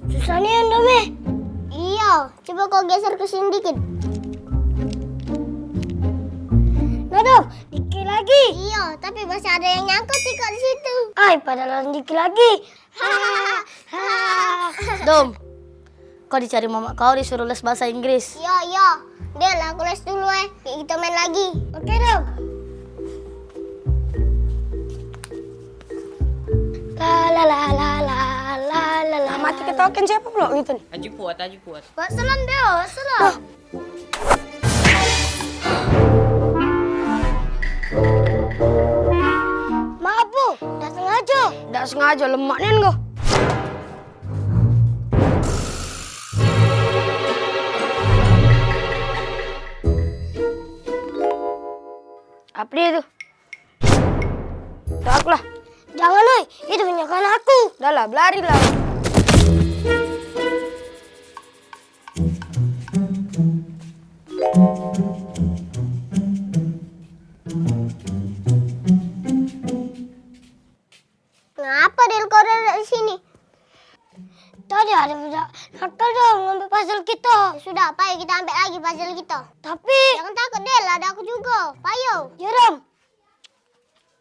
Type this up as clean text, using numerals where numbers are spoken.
Susah nih yang Dome. Iya, coba kau geser ke sini dikit. Nah dong, dikit lagi. Iya, tapi masih ada yang nyangkut sih kok di situ. Ay, padahal dikit lagi. Dom, kau dicari mama kau disuruh les bahasa Inggris. Iya, iya. Del, aku les dulu kita main lagi. Oke dong. La la la la la la la la. Mati ketoken siapa pula gitu nih? Aju kuat, aju kuat. Wassalam deh, wassalam. Maaf Bu, nggak sengaja. Nggak sengaja lemak nih kau. Apa dia itu? Udah aku lah. Jangan oi, itu menyakan aku. Udah lah, berlari lah. Ngapa Del kau ada di sini? Tadi ada budak nakal dong ngambil puzzle kita. Sudah, apa ya kita ambil lagi puzzle kita. Tapi jangan takut Del, ada aku juga. Payo. Ya Ram.